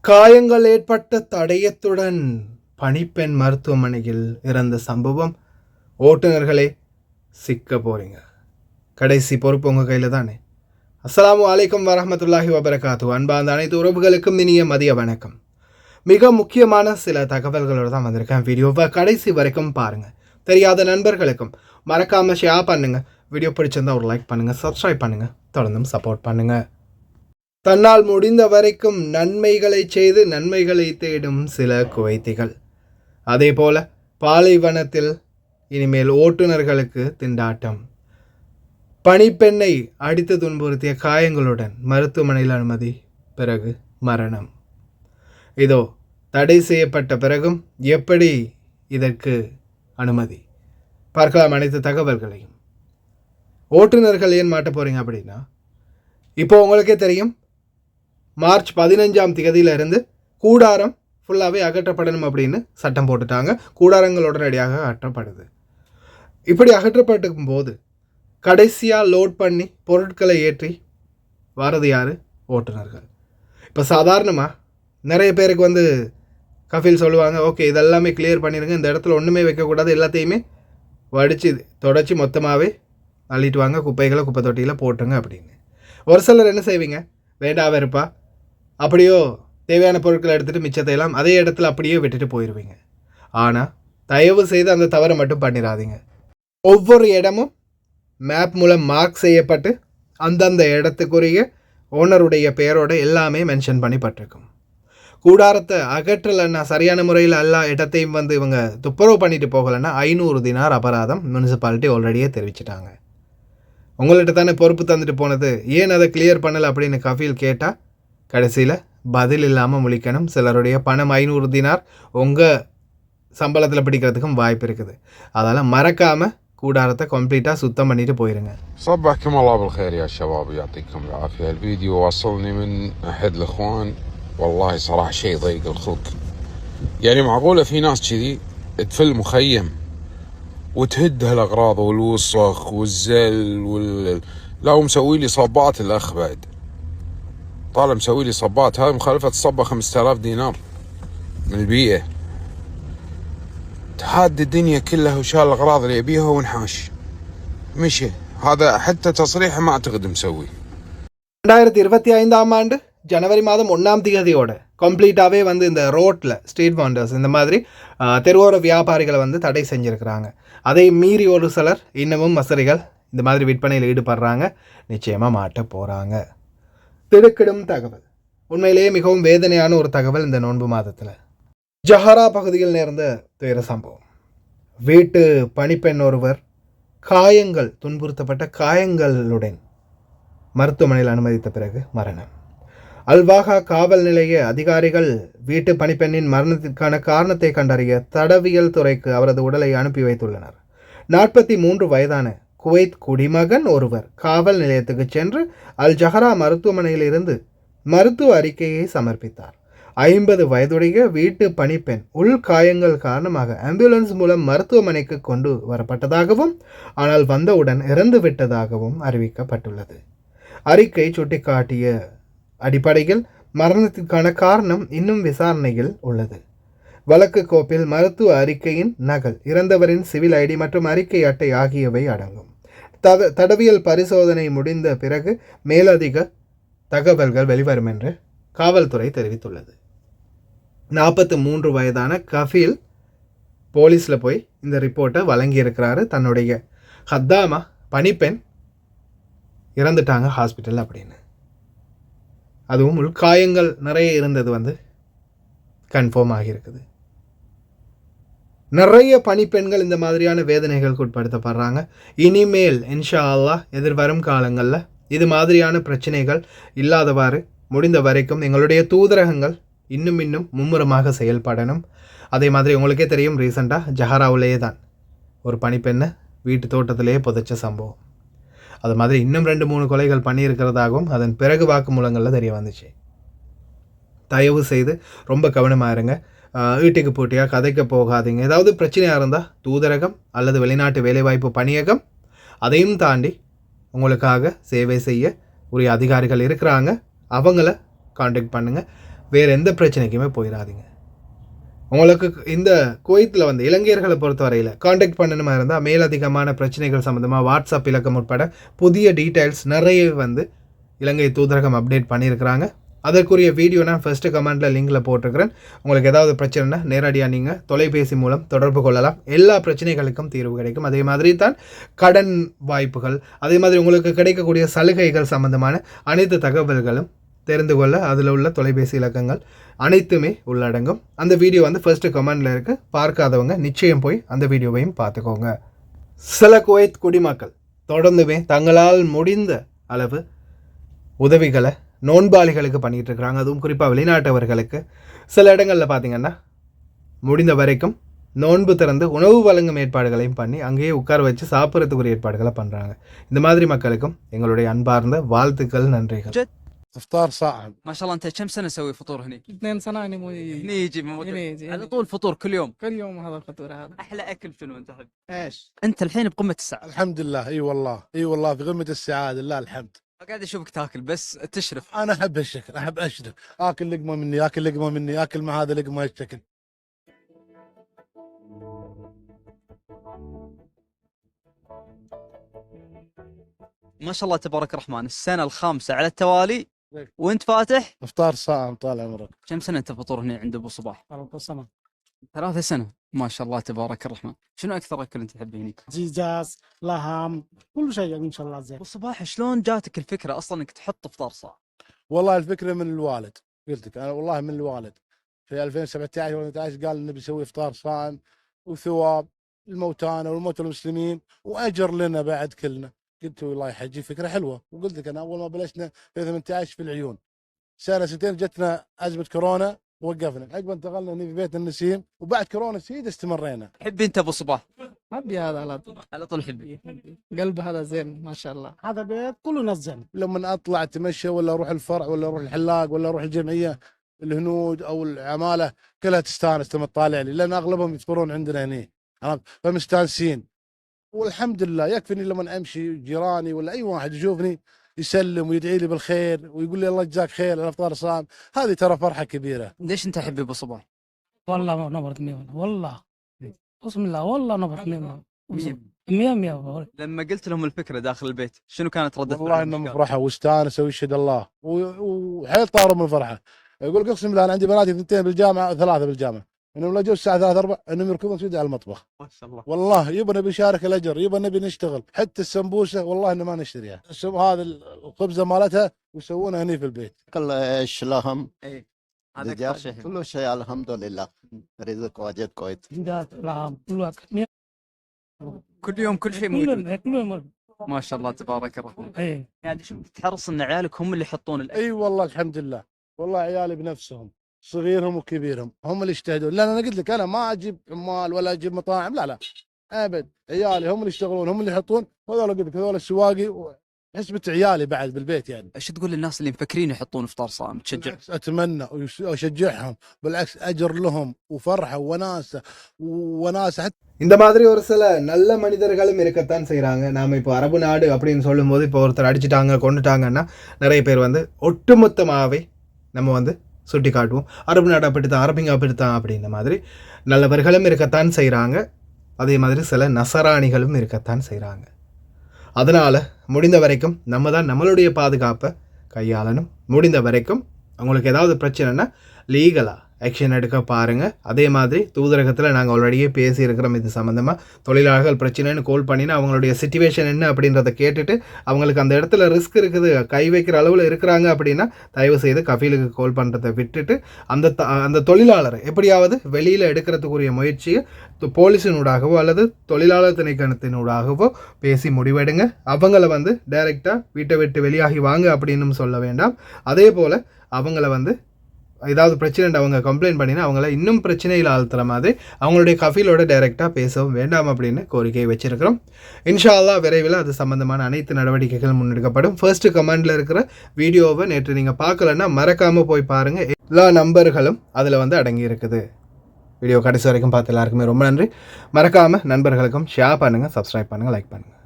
காயங்கள் ஏற்பட்ட தடயத்துடன் பணிப்பெண் மருத்துவமனையில் இறந்த சம்பவம். ஓட்டுநர்களே சிக்க போறீங்க. கடைசி பொறுப்பு உங்கள் கையில் தானே. அஸ்ஸலாமு அலைக்கும் வரஹ்மத்துல்லாஹி வபரகாத்து. அன்பார்ந்த அனைத்து உறவுகளுக்கும் இனிய மதிய வணக்கம். மிக முக்கியமான சில தகவல்களோடு தான் வந்திருக்கேன். வீடியோவை கடைசி வரைக்கும் பாருங்கள். தெரியாத நண்பர்களுக்கும் மறக்காமல் ஷேர் பண்ணுங்கள். வீடியோ பிடிச்சிருந்தால் ஒரு லைக் பண்ணுங்கள், சப்ஸ்கிரைப் பண்ணுங்கள், தொடர்ந்தும் சப்போர்ட் பண்ணுங்கள். தன்னால் முடிந்த வரைக்கும் நன்மைகளை செய்து நன்மைகளை தேடும் சில குவைத்திகள். அதே போல பாலைவனத்தில் இனிமேல் ஓட்டுநர்களுக்கு திண்டாட்டம். பணிப்பெண்ணை அடித்து துன்புறுத்திய காயங்களுடன் மருத்துவமனையில் அனுமதி, பிறகு மரணம். இதோ தடை செய்யப்பட்ட பிறகும் எப்படி இதற்கு அனுமதி? பார்க்கலாம் அனைத்து தகவல்களையும். ஓட்டுநர்கள் ஏன் மாட்ட போகிறீங்க அப்படின்னா, இப்போ உங்களுக்கே தெரியும், மார்ச் 15ஆம் தேதியிலிருந்து கூடாரம் ஃபுல்லாகவே அகற்றப்படணும் அப்படின்னு சட்டம் போட்டுட்டாங்க. கூடாரங்கள் உடனடியாக அகற்றப்படுது. இப்படி அகற்றப்பட்டுக்கும் போது கடைசியாக லோட் பண்ணி பொருட்களை ஏற்றி வரது யார்? ஓட்டுநர்கள். இப்போ சாதாரணமாக நிறைய பேருக்கு கஃபீல் சொல்லுவாங்க, ஓகே இதெல்லாமே கிளியர் பண்ணிடுங்க, இந்த இடத்துல ஒன்றுமே வைக்கக்கூடாது, எல்லாத்தையுமே வடித்து தொடச்சி மொத்தமாகவே அள்ளிட்டு வாங்க, குப்பைகளை குப்பை தொட்டியில் போட்டுருங்க அப்படின்னு. ஒரு சிலர் என்ன செய்வீங்க, வேண்டா வெறுப்பா அப்படியோ தேவையான பொருட்களை எடுத்துகிட்டு மிச்சத்தையெல்லாம் அதே இடத்துல அப்படியே விட்டுட்டு போயிடுவீங்க. ஆனால் தயவு செய்து அந்த தவறை மட்டும் பண்ணிடாதீங்க. ஒவ்வொரு இடமும் மேப் மூலம் மார்க் செய்யப்பட்டு அந்தந்த இடத்துக்குரிய ஓனருடைய பெயரோட எல்லாமே மென்ஷன் பண்ணி பட்டிருக்கும். கூடாரத்தை அகற்றலைன்னா, சரியான முறையில் எல்லா இடத்தையும் இவங்க துப்புரவு பண்ணிட்டு போகலைன்னா 500 தினார் அபராதம் முனிசிபாலிட்டி ஆல்ரெடியே தெரிவிச்சிட்டாங்க. உங்கள்கிட்ட தானே பொறுப்பு தந்துட்டு போனது, ஏன் அதை கிளியர் பண்ணலை அப்படின்னு கஃபீல் கேட்டால் கடைசியில் பதில் இல்லாமல் முழிக்கணும். சிலருடைய பணம் 500 தினார் உங்கள் சம்பளத்தில் பிடிக்கிறதுக்கும் வாய்ப்பு இருக்குது. அதனால் மறக்காமல் கூடாரத்தை கம்ப்ளீட்டாக சுத்தம் பண்ணிட்டு போயிருங்க. صبحكم الله بالخير يا شباب ويعطيكم العافية. الفيديو وصلني من أحد الإخوان، والله صراحة شيء ضيق الخلق. يعني معقولة في ناس كذي تفل مخيم وتهد هالأغراض والوسخ والزل لا، ومسوي لي صبات الأخ بعد. طالع مسوي لي صبات، هاي مخالفة الصبة 5000 دينار من البيئة. تهاد الدنيا كلها وشال الأغراض اللي يبيها ونحاش مشي. هذا حتى تصريح ما أعتقد مسوي. 2025ஆம் ஆண்டு ஜனவரி மாதம் 1ஆம் தேதியோட கம்ப்ளீட்டாகவே இந்த ரோட்டில் ஸ்ட்ரீட் வெண்டர்ஸ் இந்த மாதிரி தெருவோர வியாபாரிகளை தடை செஞ்சுருக்கிறாங்க. அதை மீறி ஒரு சிலர் இன்னமும் மசரிகள் இந்த மாதிரி விற்பனையில் ஈடுபடுறாங்க. நிச்சயமாக மாட்ட போகிறாங்க. திடுக்கிடும் தகவல், உண்மையிலேயே மிகவும் வேதனையான ஒரு தகவல். இந்த நோன்பு மாதத்தில் ஜஹரா பகுதியில் நேர்ந்த துயர சம்பவம். வீட்டு பணிப்பெண் ஒருவர் துன்புறுத்தப்பட்ட காயங்களுடன் மருத்துவமனையில் அனுமதித்த பிறகு மரணம். அல்வாகா காவல் நிலைய அதிகாரிகள் வீட்டு பணிப்பெண்ணின் மரணத்திற்கான காரணத்தை கண்டறிய தடவியல் துறைக்கு அவரது உடலை அனுப்பி வைத்துள்ளனர். 43 வயதான குவைத் குடிமகன் ஒருவர் காவல் நிலையத்துக்கு சென்று அல் ஜஹரா மருத்துவமனையில் இருந்து மருத்துவ அறிக்கையை சமர்ப்பித்தார். 50 வயதுடைய வீட்டு பணிப்பெண் உள்காயங்கள் காரணமாக ஆம்புலன்ஸ் மூலம் மருத்துவமனைக்கு கொண்டு வரப்பட்டதாகவும் ஆனால் வந்தவுடன் இறந்து விட்டதாகவும் அறிவிக்கப்பட்டுள்ளது. அறிக்கை சுட்டிக்காட்டிய அடிப்படையில் மரணத்திற்கான காரணம் இன்னும் விசாரணையில் உள்ளது. வழக்கு கோப்பில் மருத்துவ அறிக்கையின் நகல், இறந்தவரின் சிவில் ஐடி மற்றும் அறிக்கை அட்டை ஆகியவை அடங்கும். தடவியல் பரிசோதனை முடிந்த பிறகு மேலதிக தகவல்கள் வெளிவரும் என்று காவல்துறை தெரிவித்துள்ளது. 43 வயதான கஃபீல் போலீஸில் போய் இந்த ரிப்போர்ட்டை வழங்கியிருக்கிறாரு. தன்னுடைய ஹத்தாமா பணிப்பெண் இறந்துட்டாங்க ஹாஸ்பிட்டல் அப்படின்னு. அதுவும் உள்காயங்கள் நிறைய இருந்தது கன்ஃபார்ம் ஆகியிருக்குது. நிறைய பணிப்பெண்கள் இந்த மாதிரியான வேதனைகளுக்கு உட்படுத்தப்படுறாங்க. இனிமேல் இன்ஷா அல்லாஹ் எதிர்வரும் காலங்களில் இது மாதிரியான பிரச்சனைகள் இல்லாதவாறு முடிந்த வரைக்கும் எங்களுடைய தூதரகங்கள் இன்னும் மும்முரமாக செயல்படணும். அதே மாதிரி உங்களுக்கே தெரியும், ரீசெண்டாக ஜஹராவிலேயே தான் ஒரு பணிப்பெண்ணை வீட்டு தோட்டத்திலேயே புதைச்ச சம்பவம். அது மாதிரி இன்னும் 2-3 கொலைகள் பண்ணியிருக்கிறதாகவும் அதன் பிறகு வாக்குமூலங்களில் தெரிய வந்துச்சு. தயவு செய்து ரொம்ப கவனமாக இருங்க. வீட்டுக்கு போட்டியாக கதைக்க போகாதீங்க. ஏதாவது பிரச்சனையாக இருந்தால் தூதரகம் அல்லது வெளிநாட்டு வேலைவாய்ப்பு பணியகம், அதையும் தாண்டி உங்களுக்காக சேவை செய்ய உரிய அதிகாரிகள் இருக்கிறாங்க, அவங்கள காண்டாக்ட் பண்ணுங்கள். வேறு எந்த பிரச்சனைக்குமே போயிடாதீங்க. உங்களுக்கு இந்த குவைத்தில் வந்து இலங்கையர்களை பொறுத்தவரையில் காண்டாக்ட் பண்ணணுமா இருந்தால் மேலதிகமான பிரச்சனைகள் சம்மந்தமாக வாட்ஸ்அப் இலக்கம் உட்பட புதிய டீட்டெயில்ஸ் நிறைய வந்து இலங்கை தூதரகம் அப்டேட் பண்ணியிருக்கிறாங்க. அதற்குரிய வீடியோ நான் ஃபஸ்ட்டு கமெண்ட்டில் லிங்கில் போட்டிருக்கிறேன். உங்களுக்கு ஏதாவது பிரச்சனைனா நேரடியாக நீங்கள் தொலைபேசி மூலம் தொடர்பு கொள்ளலாம். எல்லா பிரச்சனைகளுக்கும் தீர்வு கிடைக்கும். அதே மாதிரி தான் கடன் வாய்ப்புகள், அதே மாதிரி உங்களுக்கு கிடைக்கக்கூடிய சலுகைகள் சம்பந்தமான அனைத்து தகவல்களும் தெரிந்து கொள்ள அதில் உள்ள தொலைபேசி இலக்கங்கள் அனைத்துமே உள்ளடங்கும். அந்த வீடியோ வந்து ஃபர்ஸ்ட் கமெண்டில் இருக்குது. பார்க்காதவங்க நிச்சயம் போய் அந்த வீடியோவையும் பார்த்துக்கோங்க. சில குவைத் குடிமக்கள் தொடர்ந்துமே தங்களால் முடிந்த அளவு உதவிகளை நோன்பாளிகளுக்கு பண்ணிகிட்டு இருக்கிறாங்க. அதுவும் குறிப்பாக வெளிநாட்டவர்களுக்கு சில இடங்களில் பார்த்திங்கன்னா முடிந்த வரைக்கும் நோன்பு திறந்து உணவு வழங்கும் ஏற்பாடுகளையும் பண்ணி அங்கேயே உட்கார வச்சு சாப்பிட்றதுக்குரிய ஏற்பாடுகளை பண்ணுறாங்க. இந்த மாதிரி மக்களுக்கும் எங்களுடைய அன்பார்ந்த வாழ்த்துக்கள், நன்றிகள். افطار صائم. ما شاء الله انت كم سنه تسوي فطور هني؟ 2 سنة يعني هني يجي يجي على طول فطور كل يوم. كل يوم هذا الفطور هذا. احلى اكل شنو انت تحب؟ ايش؟ انت الحين بقمه السعاده. الحمد لله اي والله في قمه السعاده لله الحمد. قاعد اشوفك تاكل بس تشرف. انا احب الشكل، احب اشرف، اكل لقمه مني، اكل لقمه مني، اكل مع هذا لقمه الشكل. ما شاء الله تبارك الرحمن، السنه الخامسه على التوالي وانت فاتح افطار صائم طال عمرك. كم سنه انت فطور هنا عند ابو صباح؟ 3 سنة. 3 سنة. ما شاء الله تبارك الرحمن. شنو اكثر اكل انت تحبه هني؟ دجاج، لحم، كل شيء ان شاء الله زين. ابو صباح شلون جاتك الفكره اصلا انك تحط افطار صائم؟ والله الفكره من الوالد، قلت لك انا والله من الوالد في 2017 و 18 قال انه بيسوي افطار صائم وثواب الموتانا والموتى المسلمين واجر لنا بعد كلنا. قلت والله حجي فكره حلوه، وقلت لك انا اول ما بلشنا في 18 في العيون، سنه سنتين جتنا ازمه كورونا وقفنا، عقب انتقلنا هنا في بيت النسيم، وبعد كورونا سيد استمرينا. حبي انت ابو صباح؟ حبي هذا على طول. على طول حبي. قلب هذا زين ما شاء الله. هذا بيت كله ناس زين. لما اطلع اتمشى ولا اروح الفرع ولا اروح الحلاق ولا اروح الجمعيه، الهنود او العماله كلها تستانس لما تطالع لي، لان اغلبهم يفطرون عندنا هنا، فمستانسين. والحمد لله يكفيني لما امشي جيراني ولا اي واحد يشوفني يسلم ويدعي لي بالخير ويقول لي الله يجزاك خير على الافطار الصائم، هذه ترى فرحه كبيره. ليش انت حبي ابو صباح؟ والله نبرة 100 والله. بسم الله والله نبرة 100 لما قلت لهم الفكره داخل البيت شنو كانت رده والله انهم فرحوا واستانسوا ويشهد الله وحيل طاروا من الفرحه. يقول لك اقسم بالله انا عندي بناتي 2 بالجامعه و3 بالجامعه، انهم لو جو الساعه 3 4 انهم يركضون سيدي على المطبخ. ما شاء الله. والله يبا نبي نشارك الاجر، يبا نبي نشتغل، حتى السمبوسه والله انه ما نشتريها، هذا الخبزه مالتها ويسوونها هني في البيت. كل ايش لهم اي هذا أكثر شيء. كل شيء الحمد لله، رزق واجد كويس. دجاج، لحم، كله أكل. كل يوم كل شيء موجود. كله موجود. ما شاء الله تبارك الرحمن. اي يعني شوف تحرص ان عيالك هم اللي يحطون الاكل. اي والله الحمد لله، والله عيالي بنفسهم صغيرهم وكبيرهم هم اللي يجتهدون، لان انا قلت لك انا ما اجيب عمال ولا اجيب مطاعم، لا ابد، عيالي هم اللي يشتغلون هم اللي يحطون، هذول قلت لك هذول السواقي حسبة عيالي بعد بالبيت يعني. ايش تقول للناس اللي مفكرين يحطون افطار صائم تشجع؟ بالعكس اتمنى واشجعهم، بالعكس اجر لهم وفرحه وناسه حتى. இந்த மாதிரி ஒரு சில நல்ல மனிதர்களும் இருக்கத்தான் செய்கிறாங்க. நாம் இப்போ அரபு நாடு அப்படின்னு சொல்லும்போது இப்போ ஒருத்தர் அடிச்சிட்டாங்க கொண்டுட்டாங்கன்னா நிறைய பேர் வந்து ஒட்டுமொத்தமாகவே நம்ம வந்து சுட்டி காட்டுவோம், அரபு நாடு அப்படித்தான், அரபிங்க அப்படித்தான் அப்படின்ற மாதிரி நல்லவர்களும் இருக்கத்தான் செய்கிறாங்க. அதே மாதிரி சில நசராணிகளும் இருக்கத்தான் செய்கிறாங்க. அதனால் முடிந்த வரைக்கும் நம்ம தான் நம்மளுடைய பாதுகாப்பை கையாளணும். முடிந்த வரைக்கும் அவங்களுக்கு ஏதாவது பிரச்சனைனா லீகலாக ஆக்ஷன் எடுக்க பாருங்கள். அதே மாதிரி தூதரகத்தில் நாங்கள் ஆல்ரெடியே பேசியிருக்கிறோம் இது சம்மந்தமாக. தொழிலாளர்கள் பிரச்சனைன்னு கால் பண்ணினா அவங்களுடைய சிச்சுவேஷன் என்ன அப்படின்றத கேட்டுட்டு அவங்களுக்கு அந்த இடத்துல ரிஸ்க் இருக்குது, கை வைக்கிற அளவில் இருக்கிறாங்க அப்படின்னா தயவு செய்து கஃபீலுக்கு கால் பண்ணுறதை விட்டுட்டு அந்த தொழிலாளரை எப்படியாவது வெளியில் எடுக்கிறதுக்குரிய முயற்சியை போலீஸினூடாகவோ அல்லது தொழிலாளர் திணைக்களத்தினூடாகவோ பேசி முடிவெடுங்க. அவங்கள வந்து டைரெக்டாக வீட்டை விட்டு வெளியாகி வாங்க அப்படின்னு சொல்ல வேண்டாம். அதே போல் அவங்கள வந்து ஏதாவது பிரச்சனை அவங்க கம்ப்ளைண்ட் பண்ணினா அவங்கள இன்னும் பிரச்சனையில் ஆழ்த்துற மாதிரி அவங்களுடைய கஃபீலோட டைரெக்டாக பேசவும் வேண்டாம் அப்படின்னு கோரிக்கையை வச்சிருக்கிறோம். இன்ஷா அல்லாஹ் விரைவில் அது சம்பந்தமான அனைத்து நடவடிக்கைகள் முன்னெடுக்கப்படும். ஃபர்ஸ்ட் கமெண்டில் இருக்கிற வீடியோவை நேற்று நீங்கள் பார்க்கலன்னா மறக்காமல் போய் பாருங்கள். எல்லா நம்பர்களும் அதில் வந்து அடங்கி இருக்குது. வீடியோ கடைசி வரைக்கும் பார்த்து எல்லாருக்குமே ரொம்ப நன்றி. மறக்காமல் நண்பர்களுக்கும் ஷேர் பண்ணுங்கள், சப்ஸ்கிரைப் பண்ணுங்கள், லைக் பண்ணுங்கள்.